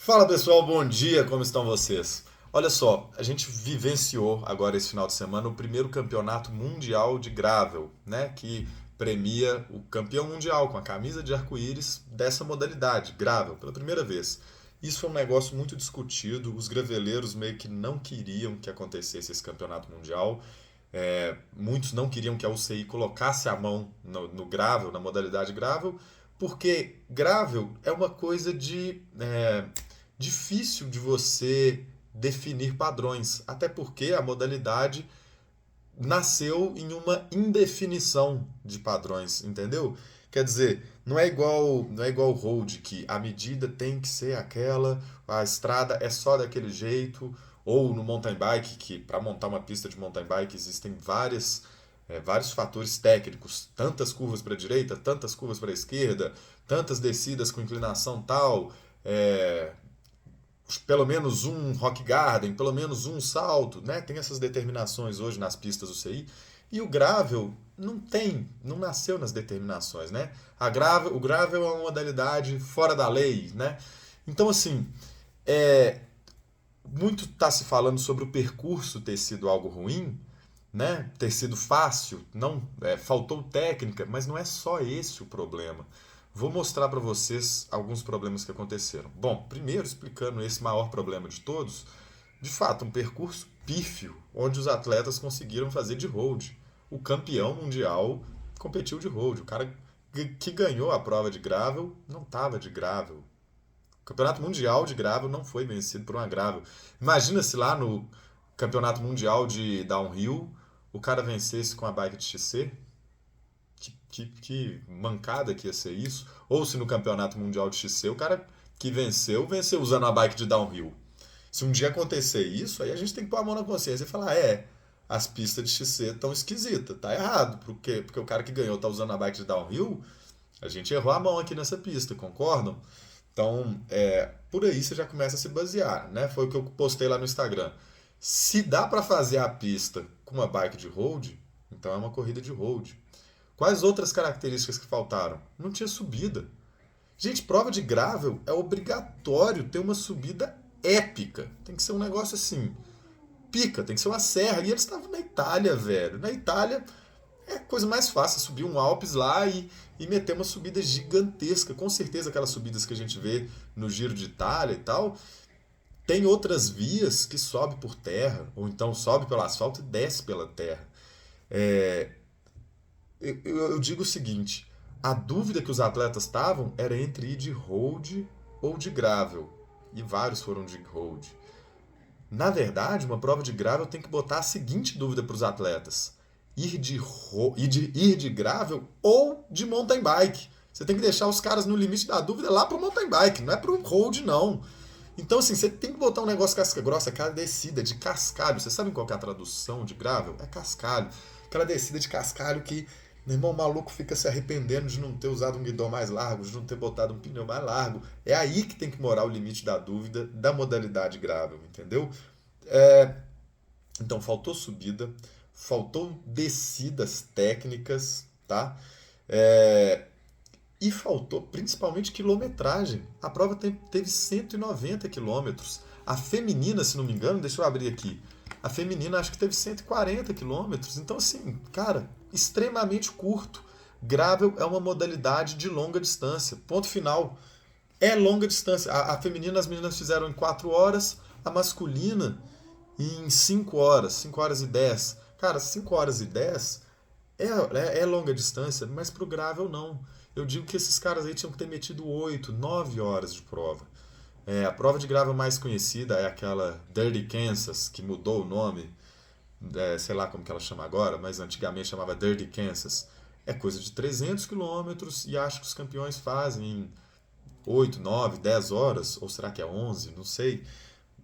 Fala pessoal, bom dia, como estão vocês? Olha só, a gente vivenciou agora esse final de semana o primeiro campeonato mundial de gravel, né? Que premia o campeão mundial com a camisa de arco-íris dessa modalidade, gravel, pela primeira vez. Isso foi um negócio muito discutido, os graveleiros meio que não queriam que acontecesse esse campeonato mundial. Muitos não queriam que a UCI colocasse a mão no gravel, na modalidade gravel, porque gravel é uma coisa difícil de você definir padrões, até porque a modalidade nasceu em uma indefinição de padrões, entendeu? Quer dizer, não é igual o road que a medida tem que ser aquela, a estrada é só daquele jeito, ou no mountain bike que para montar uma pista de mountain bike existem vários fatores técnicos, tantas curvas para a direita, tantas curvas para a esquerda, tantas descidas com inclinação tal, é, pelo menos um rock garden, pelo menos um salto, né? Tem essas determinações hoje nas pistas UCI. E o gravel não tem, não nasceu nas determinações, né? O gravel é uma modalidade fora da lei, né? Então, assim, é, muito está se falando sobre o percurso ter sido algo ruim, né? Ter sido fácil, não faltou técnica, mas não é só esse o problema. Vou mostrar para vocês alguns problemas que aconteceram. Bom, primeiro explicando esse maior problema de todos, de fato, um percurso pífio, onde os atletas conseguiram fazer de road. O campeão mundial competiu de road. O cara que ganhou a prova de gravel não estava de gravel. O campeonato mundial de gravel não foi vencido por uma gravel. Imagina se lá no campeonato mundial de downhill o cara vencesse com a bike de XC. Que mancada que ia ser isso. Ou se no campeonato mundial de XC o cara que venceu usando a bike de downhill. Se um dia acontecer isso, aí a gente tem que pôr a mão na consciência e falar: as pistas de XC estão esquisitas, tá errado, porque o cara que ganhou tá usando a bike de downhill, a gente errou a mão aqui nessa pista, concordam? Então, por aí você já começa a se basear, né? Foi o que eu postei lá no Instagram. Se dá para fazer a pista com uma bike de road, então é uma corrida de road. Quais outras características que faltaram? Não tinha subida. Gente, prova de gravel é obrigatório ter uma subida épica. Tem que ser um negócio assim, pica, tem que ser uma serra. E eles estavam na Itália, velho. Na Itália é a coisa mais fácil, subir um Alpes lá e meter uma subida gigantesca. Com certeza aquelas subidas que a gente vê no Giro de Itália e tal. Tem outras vias que sobe por terra, ou então sobe pelo asfalto e desce pela terra. É, eu digo o seguinte: a dúvida que os atletas estavam era entre ir de road ou de gravel. E vários foram de road. Na verdade, uma prova de gravel tem que botar a seguinte dúvida para os atletas: ir de gravel ou de mountain bike. Você tem que deixar os caras no limite da dúvida lá pro mountain bike, não é pro road não. Então, assim, você tem que botar um negócio casca grossa, aquela descida de cascalho. Vocês sabem qual que é a tradução de gravel? É cascalho. Aquela descida de cascalho que, meu irmão, o maluco fica se arrependendo de não ter usado um guidão mais largo, de não ter botado um pneu mais largo. É aí que tem que morar o limite da dúvida da modalidade gravel, entendeu? É, então, faltou subida, faltou descidas técnicas, tá? É, e faltou principalmente quilometragem. A prova teve 190 quilômetros. A feminina, se não me engano, deixa eu abrir aqui. A feminina acho que teve 140 quilômetros. Então, assim, cara, extremamente curto. Gravel é uma modalidade de longa distância. Ponto final. É longa distância. A feminina as meninas fizeram em 4 horas, a masculina em 5 horas, 5 horas e 10. Cara, 5 horas e 10 é longa distância, mas pro gravel não. Eu digo que esses caras aí tinham que ter metido 8, 9 horas de prova. A prova de gravel mais conhecida é aquela Dirty Kansas, que mudou o nome, sei lá como que ela chama agora, mas antigamente chamava Dirty Kansas. É coisa de 300 quilômetros e acho que os campeões fazem em 8, 9, 10 horas, ou será que é 11? Não sei.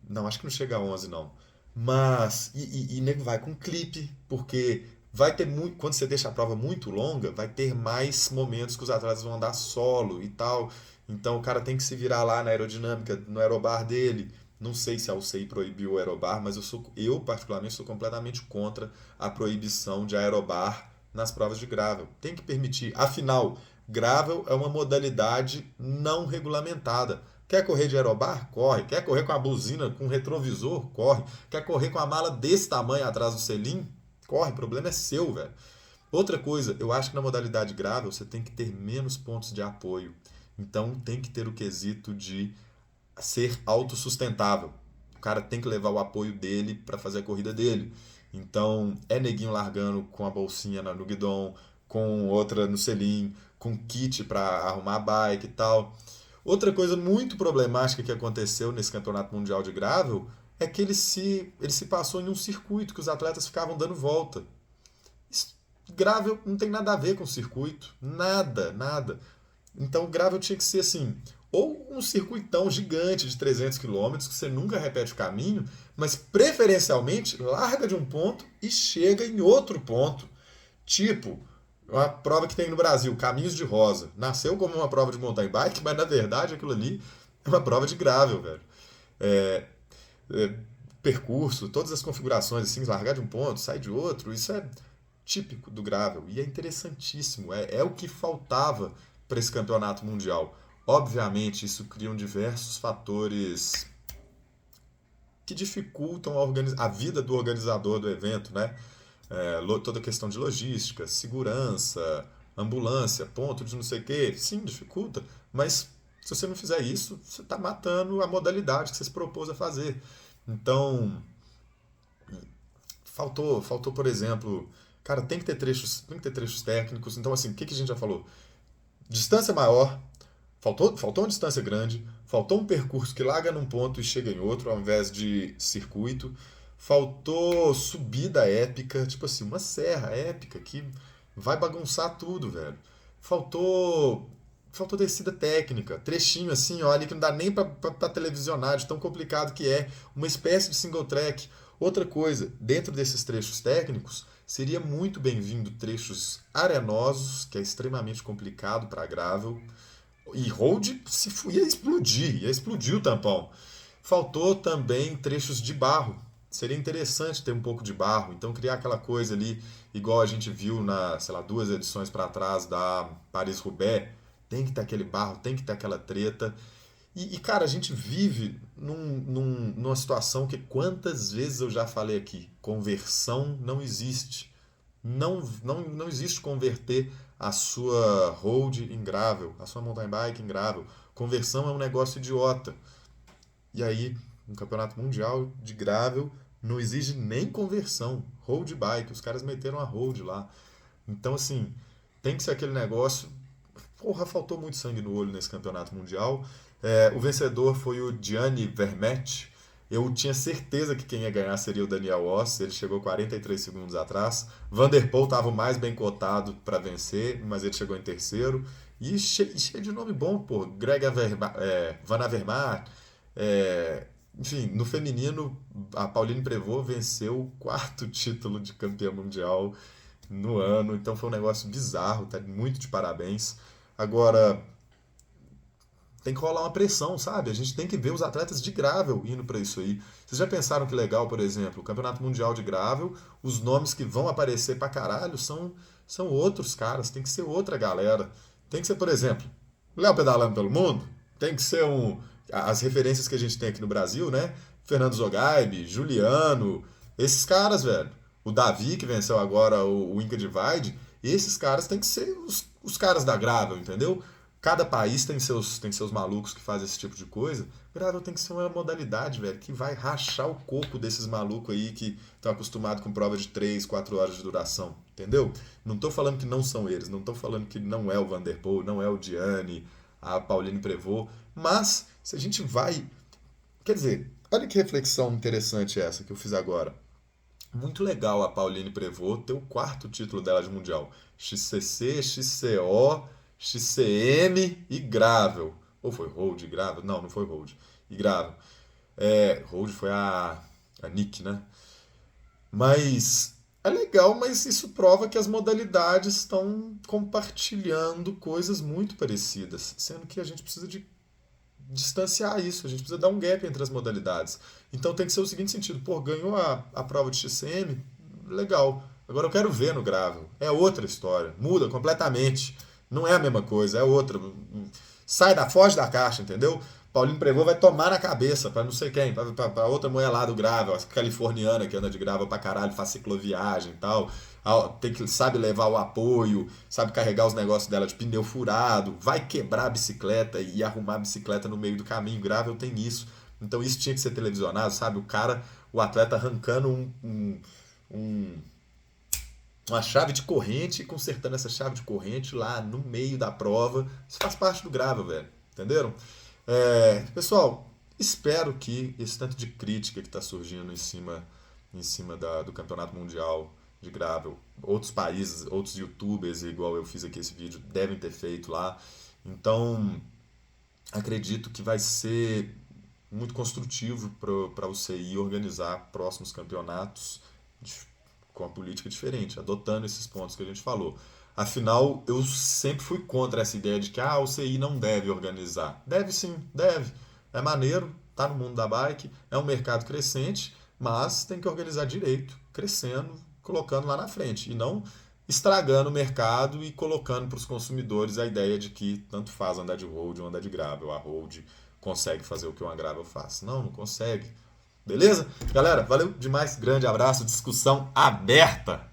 Não, acho que não chega a 11 não. Mas, nego vai com clipe, porque vai ter muito, quando você deixa a prova muito longa, vai ter mais momentos que os atletas vão andar solo e tal. Então o cara tem que se virar lá na aerodinâmica, no aerobar dele. Não sei se a UCI proibiu o aerobar, mas eu particularmente sou completamente contra a proibição de aerobar nas provas de gravel. Tem que permitir. Afinal, gravel é uma modalidade não regulamentada. Quer correr de aerobar? Corre. Quer correr com a buzina, com retrovisor? Corre. Quer correr com a mala desse tamanho atrás do selim? Corre. O problema é seu, velho. Outra coisa, eu acho que na modalidade gravel você tem que ter menos pontos de apoio. Então tem que ter o quesito de ser autossustentável. O cara tem que levar o apoio dele para fazer a corrida dele. Então é neguinho largando com a bolsinha no guidão, com outra no selim, com kit para arrumar a bike e tal. Outra coisa muito problemática que aconteceu nesse campeonato mundial de gravel é que ele se passou em um circuito que os atletas ficavam dando volta. Gravel não tem nada a ver com circuito, nada, nada. Então, gravel tinha que ser assim, ou um circuitão gigante de 300 quilômetros que você nunca repete o caminho, mas preferencialmente larga de um ponto e chega em outro ponto. Tipo, uma prova que tem no Brasil, Caminhos de Rosa. Nasceu como uma prova de mountain bike, mas na verdade aquilo ali é uma prova de gravel, velho. É, é, percurso, todas as configurações, assim, largar de um ponto, sai de outro, isso é típico do gravel e é interessantíssimo. É o que faltava para esse campeonato mundial. Obviamente, isso cria diversos fatores que dificultam a vida do organizador do evento, né? Toda a questão de logística, segurança, ambulância, ponto de não sei o quê. Sim, dificulta, mas se você não fizer isso, você está matando a modalidade que você se propôs a fazer. Então, faltou, por exemplo, cara, tem que ter trechos técnicos. Então, assim, o que a gente já falou? Distância maior, faltou uma distância grande, faltou um percurso que larga num ponto e chega em outro, ao invés de circuito. Faltou subida épica, tipo assim, uma serra épica que vai bagunçar tudo, velho. Faltou descida técnica, trechinho assim, olha, que não dá nem pra televisionar, de tão complicado que é. Uma espécie de single track. Outra coisa, dentro desses trechos técnicos, seria muito bem-vindo trechos arenosos, que é extremamente complicado para gravel. E road ia explodir o tampão. Faltou também trechos de barro. Seria interessante ter um pouco de barro, então criar aquela coisa ali, igual a gente viu sei lá, 2 edições para trás da Paris-Roubaix. Tem que ter aquele barro, tem que ter aquela treta. Cara, a gente vive numa situação que quantas vezes eu já falei aqui, conversão não existe. Não existe converter a sua road em gravel, a sua mountain bike em gravel. Conversão é um negócio idiota. E aí, no campeonato mundial de gravel, não exige nem conversão. Road bike, os caras meteram a road lá. Então, assim, tem que ser aquele negócio. Porra, faltou muito sangue no olho nesse campeonato mundial. O vencedor foi o Gianni Vermette. Eu tinha certeza que quem ia ganhar seria o Daniel Oss, ele chegou 43 segundos atrás. Van der Poel estava o mais bem cotado para vencer, mas ele chegou em terceiro. E cheio de nome bom, pô. Van Avermaet. Enfim, no feminino, a Pauline Prévot venceu o quarto título de campeã mundial no ano. Então foi um negócio bizarro, tá muito de parabéns. Agora, tem que rolar uma pressão, sabe? A gente tem que ver os atletas de gravel indo para isso aí. Vocês já pensaram que legal, por exemplo, o Campeonato Mundial de Gravel, os nomes que vão aparecer pra caralho são outros caras, tem que ser outra galera. Tem que ser, por exemplo, Léo pedalando pelo mundo, tem que ser as referências que a gente tem aqui no Brasil, né? Fernando Zogaib, Juliano, esses caras, velho. O Davi, que venceu agora o Inca Divide, esses caras têm que ser os caras da gravel, entendeu? Cada país tem seus malucos que fazem esse tipo de coisa. Gravel tem que ser uma modalidade, velho, que vai rachar o coco desses malucos aí que estão acostumados com prova de 3, 4 horas de duração, entendeu? Não tô falando que não são eles, não tô falando que não é o Van der Poel, não é o Gianni, a Pauline Prévot, mas se a gente vai... Quer dizer, olha que reflexão interessante essa que eu fiz agora. Muito legal a Pauline Prévot ter o quarto título dela de mundial. XCC, XCO... XCM e Gravel. Ou foi Road e Gravel? Não foi Road. E Gravel. Road foi a Nick, né? Mas é legal, mas isso prova que as modalidades estão compartilhando coisas muito parecidas. Sendo que a gente precisa de distanciar isso. A gente precisa dar um gap entre as modalidades. Então tem que ser o seguinte sentido. Pô, ganhou a prova de XCM? Legal. Agora eu quero ver no Gravel. É outra história. Muda completamente. Não é a mesma coisa, é outra. Foge da caixa, entendeu? Paulinho Prevot vai tomar na cabeça pra não sei quem, pra outra mulher lá do gravel, a californiana que anda de gravel pra caralho, faz cicloviagem e tal. Sabe levar o apoio, sabe carregar os negócios dela de pneu furado, vai quebrar a bicicleta e arrumar a bicicleta no meio do caminho. Gravel tem isso. Então isso tinha que ser televisionado, sabe? O atleta arrancando um- uma chave de corrente e consertando essa chave de corrente lá no meio da prova. Isso faz parte do gravel, velho. Entenderam? Pessoal, espero que esse tanto de crítica que está surgindo em cima do Campeonato Mundial de Gravel, outros países, outros YouTubers, igual eu fiz aqui esse vídeo, devem ter feito lá. Então, acredito que vai ser muito construtivo para o CI organizar próximos campeonatos com a política diferente, adotando esses pontos que a gente falou. Afinal, eu sempre fui contra essa ideia de que o CI não deve organizar. Deve sim, deve. É maneiro, tá no mundo da bike, é um mercado crescente, mas tem que organizar direito, crescendo, colocando lá na frente, e não estragando o mercado e colocando para os consumidores a ideia de que tanto faz andar de road ou andar de gravel. A road consegue fazer o que uma gravel faz. Não consegue. Beleza? Galera, valeu demais. Grande abraço, discussão aberta.